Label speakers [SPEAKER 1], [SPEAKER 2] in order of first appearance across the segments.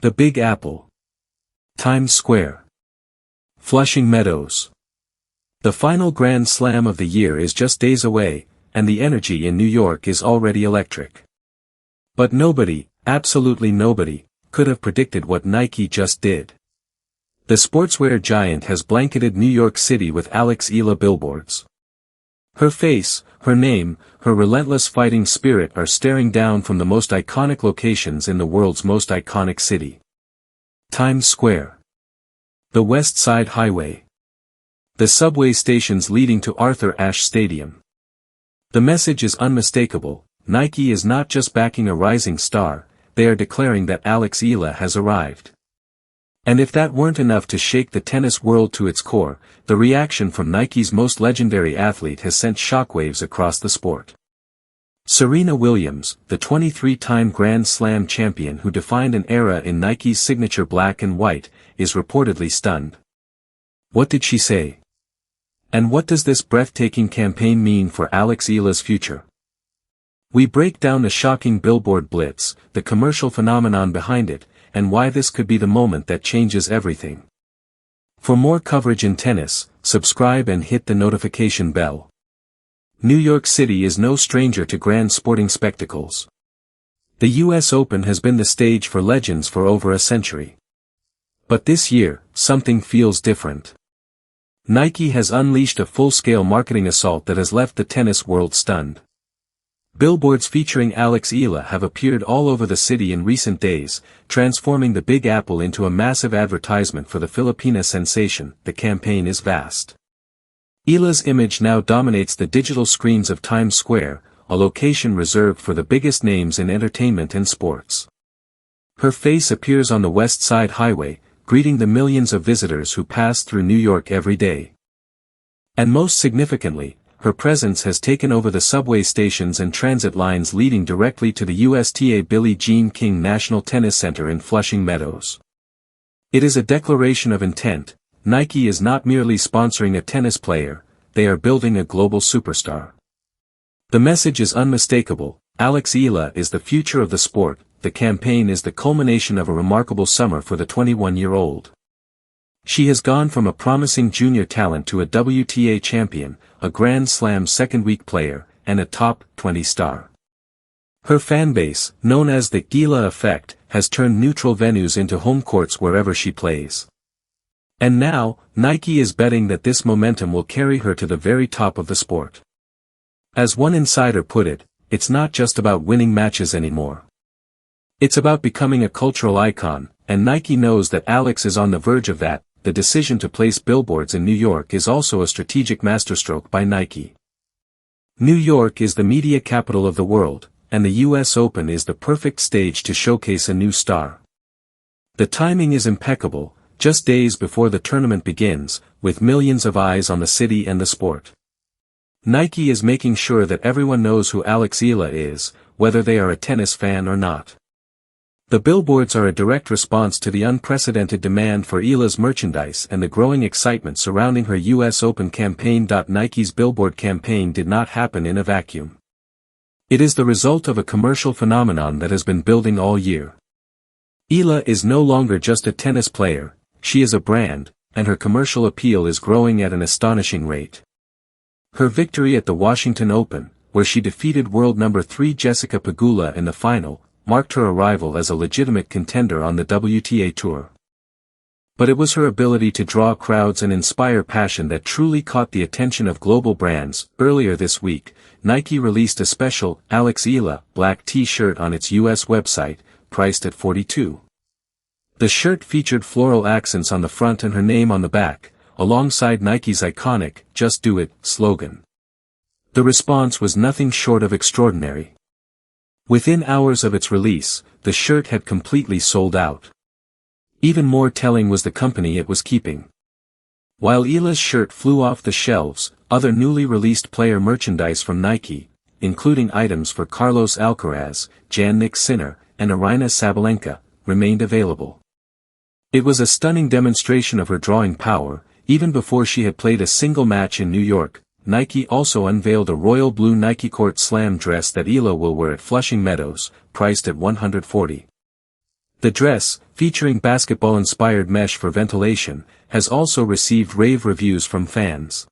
[SPEAKER 1] The Big Apple. Times Square. Flushing Meadows. The final Grand Slam of the year is just days away, and the energy in New York is already electric. But nobody, absolutely nobody, could have predicted what Nike just did. The sportswear giant has blanketed New York City with Eala billboards. Her face, her name, her relentless fighting spirit are staring down from the most iconic locations in the world's most iconic city. Times Square. The West Side Highway. The subway stations leading to Arthur Ashe Stadium. The message is unmistakable. Nike is not just backing a rising star, they are declaring that Eala has arrived. And if that weren't enough to shake the tennis world to its core, the reaction from Nike's most legendary athlete has sent shockwaves across the sport. Serena Williams, the 23-time Grand Slam champion who defined an era in Nike's signature black and white, is reportedly stunned. What did she say? And what does this breathtaking campaign mean for Eala's future? We break down the shocking Billboard blitz, the commercial phenomenon behind it, and why this could be the moment that changes everything. For more coverage in tennis, subscribe and hit the notification bell. New York City is no stranger to grand sporting spectacles. The US Open has been the stage for legends for over a century. But this year, something feels different. Nike has unleashed a full-scale marketing assault that has left the tennis world stunned. Billboards featuring Eala have appeared all over the city in recent days, transforming the Big Apple into a massive advertisement for the Filipina sensation. The campaign is vast. Eala's image now dominates the digital screens of Times Square, a location reserved for the biggest names in entertainment and sports. Her face appears on the West Side Highway, greeting the millions of visitors who pass through New York every day. And most significantly, her presence has taken over the subway stations and transit lines leading directly to the USTA Billie Jean King National Tennis Center in Flushing Meadows. It is a declaration of intent. Nike is not merely sponsoring a tennis player, they are building a global superstar. The message is unmistakable. Eala is the future of the sport. The campaign is the culmination of a remarkable summer for the 21-year-old. She has gone from a promising junior talent to a WTA champion, a Grand Slam second-week player, and a top 20 star. Her fanbase, known as the Eala effect, has turned neutral venues into home courts wherever she plays. And now, Nike is betting that this momentum will carry her to the very top of the sport. As one insider put it, it's not just about winning matches anymore. It's about becoming a cultural icon, and Nike knows that Alex is on the verge of that. The decision to place billboards in New York is also a strategic masterstroke by Nike. New York is the media capital of the world, and the US Open is the perfect stage to showcase a new star. The timing is impeccable, just days before the tournament begins, with millions of eyes on the city and the sport. Nike is making sure that everyone knows who Eala is, whether they are a tennis fan or not. The billboards are a direct response to the unprecedented demand for Eala's merchandise and the growing excitement surrounding her US Open campaign. Nike's billboard campaign did not happen in a vacuum. It is the result of a commercial phenomenon that has been building all year. Eala is no longer just a tennis player, she is a brand, and her commercial appeal is growing at an astonishing rate. Her victory at the Washington Open, where she defeated world number 3 Jessica Pegula in the final, marked her arrival as a legitimate contender on the WTA Tour. But it was her ability to draw crowds and inspire passion that truly caught the attention of global brands. Earlier this week, Nike released a special Eala black t-shirt on its US website, priced at $42. The shirt featured floral accents on the front and her name on the back, alongside Nike's iconic "Just Do It" slogan. The response was nothing short of extraordinary. Within hours of its release, the shirt had completely sold out. Even more telling was the company it was keeping. While Eala's shirt flew off the shelves, other newly released player merchandise from Nike, including items for Carlos Alcaraz, Jannik Sinner, and Aryna Sabalenka, remained available. It was a stunning demonstration of her drawing power. Even before she had played a single match in New York, Nike also unveiled a royal blue Nike Court Slam dress that Eala will wear at Flushing Meadows, priced at $140. The dress, featuring basketball-inspired mesh for ventilation, has also received rave reviews from fans.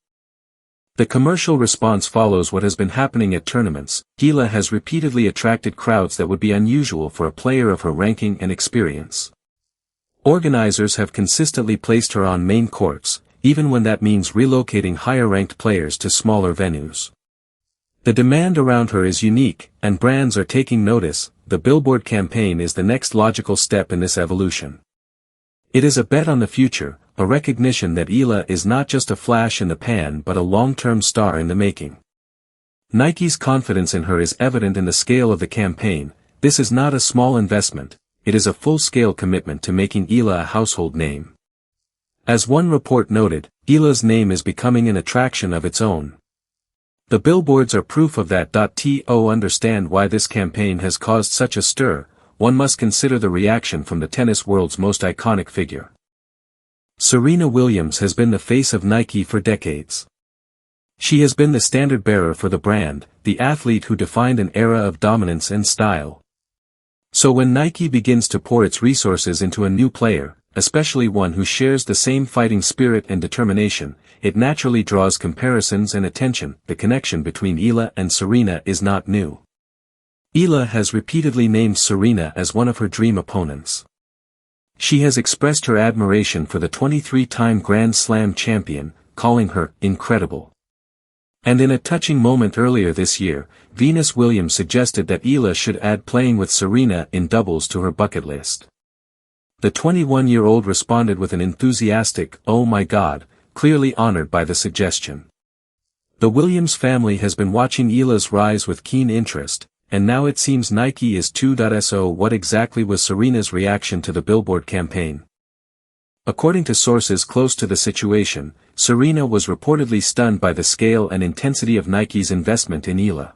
[SPEAKER 1] The commercial response follows what has been happening at tournaments. Eala has repeatedly attracted crowds that would be unusual for a player of her ranking and experience. Organizers have consistently placed her on main courts, even when that means relocating higher-ranked players to smaller venues. The demand around her is unique, and brands are taking notice. The Billboard campaign is the next logical step in this evolution. It is a bet on the future, a recognition that Eala is not just a flash in the pan but a long-term star in the making. Nike's confidence in her is evident in the scale of the campaign. This is not a small investment, it is a full-scale commitment to making Eala a household name. As one report noted, Eala's name is becoming an attraction of its own. The billboards are proof of that. To understand why this campaign has caused such a stir, one must consider the reaction from the tennis world's most iconic figure. Serena Williams has been the face of Nike for decades. She has been the standard-bearer for the brand, the athlete who defined an era of dominance and style. So when Nike begins to pour its resources into a new player, especially one who shares the same fighting spirit and determination, it naturally draws comparisons and attention. The connection between Eala and Serena is not new. Eala has repeatedly named Serena as one of her dream opponents. She has expressed her admiration for the 23-time Grand Slam champion, calling her incredible. And in a touching moment earlier this year, Venus Williams suggested that Eala should add playing with Serena in doubles to her bucket list. The 21-year-old responded with an enthusiastic, "Oh my God," clearly honored by the suggestion. The Williams family has been watching Eala's rise with keen interest, and now it seems Nike is too. So what exactly was Serena's reaction to the Billboard campaign? According to sources close to the situation, Serena was reportedly stunned by the scale and intensity of Nike's investment in Eala.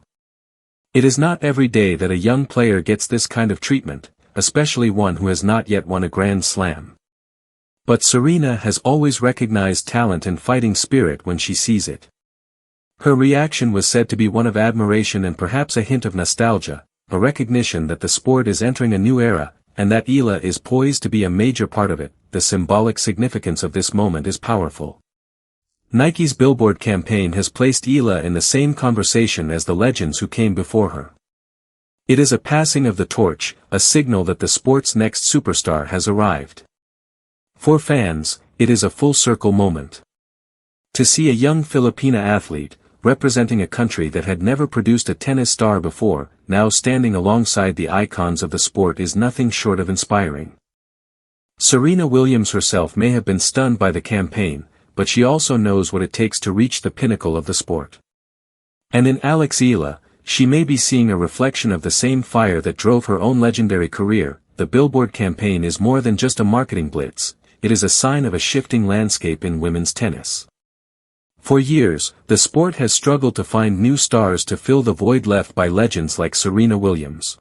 [SPEAKER 1] It is not every day that a young player gets this kind of treatment, especially one who has not yet won a Grand Slam. But Serena has always recognized talent and fighting spirit when she sees it. Her reaction was said to be one of admiration and perhaps a hint of nostalgia, a recognition that the sport is entering a new era, and that Eala is poised to be a major part of it. The symbolic significance of this moment is powerful. Nike's Billboard campaign has placed Eala in the same conversation as the legends who came before her. It is a passing of the torch, a signal that the sport's next superstar has arrived. For fans, it is a full-circle moment. To see a young Filipina athlete, representing a country that had never produced a tennis star before, now standing alongside the icons of the sport is nothing short of inspiring. Serena Williams herself may have been stunned by the campaign, but she also knows what it takes to reach the pinnacle of the sport. And in Eala, she may be seeing a reflection of the same fire that drove her own legendary career. The Billboard campaign is more than just a marketing blitz, it is a sign of a shifting landscape in women's tennis. For years, the sport has struggled to find new stars to fill the void left by legends like Serena Williams.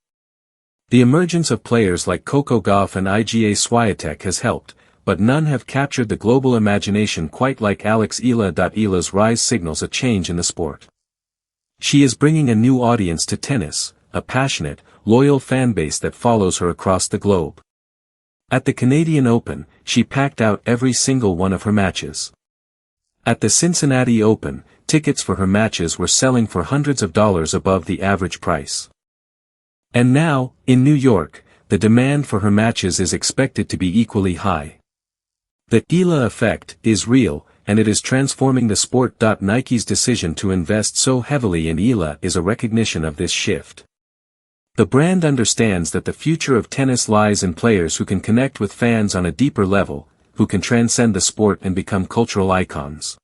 [SPEAKER 1] The emergence of players like Coco Gauff and Iga Swiatek has helped, but none have captured the global imagination quite like Eala. Eala's rise signals a change in the sport. She is bringing a new audience to tennis, a passionate, loyal fanbase that follows her across the globe. At the Canadian Open, she packed out every single one of her matches. At the Cincinnati Open, tickets for her matches were selling for hundreds of dollars above the average price. And now, in New York, the demand for her matches is expected to be equally high. The Eala effect is real, and it is transforming the sport. Nike's decision to invest so heavily in Eala is a recognition of this shift. The brand understands that the future of tennis lies in players who can connect with fans on a deeper level, who can transcend the sport and become cultural icons.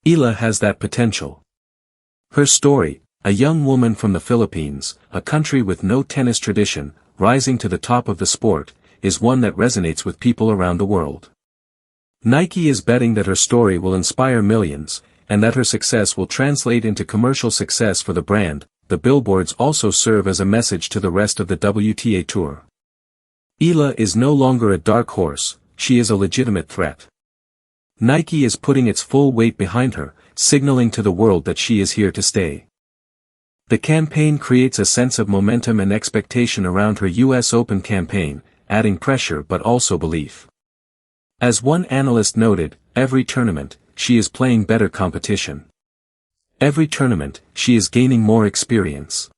[SPEAKER 1] Eala has that potential. Her story, a young woman from the Philippines, a country with no tennis tradition, rising to the top of the sport, is one that resonates with people around the world. Nike is betting that her story will inspire millions, and that her success will translate into commercial success for the brand. The billboards also serve as a message to the rest of the WTA Tour. Eala is no longer a dark horse, she is a legitimate threat. Nike is putting its full weight behind her, signaling to the world that she is here to stay. The campaign creates a sense of momentum and expectation around her US Open campaign, adding pressure but also belief. As one analyst noted, every tournament, she is playing better competition. Every tournament, she is gaining more experience.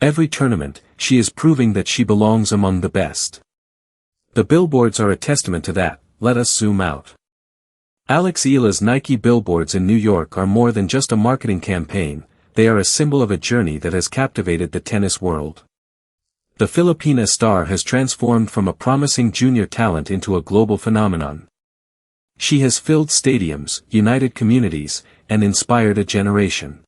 [SPEAKER 1] Every tournament, she is proving that she belongs among the best. The billboards are a testament to that. Let us zoom out. Eala's Nike billboards in New York are more than just a marketing campaign, they are a symbol of a journey that has captivated the tennis world. The Filipina star has transformed from a promising junior talent into a global phenomenon. She has filled stadiums, united communities, and inspired a generation.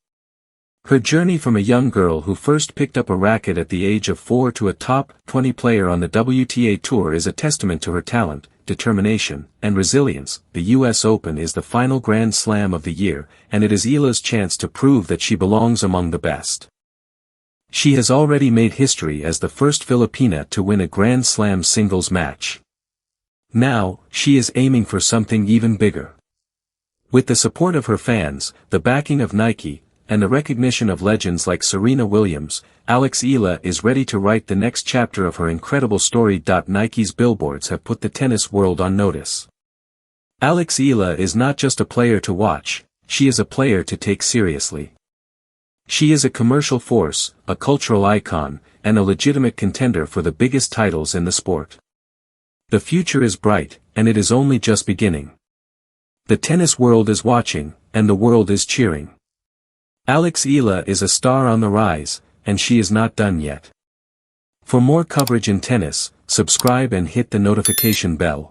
[SPEAKER 1] Her journey from a young girl who first picked up a racket at the age of 4 to a top 20 player on the WTA Tour is a testament to her talent, determination, and resilience. The US Open is the final Grand Slam of the year, and it is Eala's chance to prove that she belongs among the best. She has already made history as the first Filipina to win a Grand Slam singles match. Now, she is aiming for something even bigger. With the support of her fans, the backing of Nike, and the recognition of legends like Serena Williams, Eala is ready to write the next chapter of her incredible story. Nike's billboards have put the tennis world on notice. Eala is not just a player to watch, she is a player to take seriously. She is a commercial force, a cultural icon, and a legitimate contender for the biggest titles in the sport. The future is bright, and it is only just beginning. The tennis world is watching, and the world is cheering. Eala is a star on the rise, and she is not done yet. For more coverage in tennis, subscribe and hit the notification bell.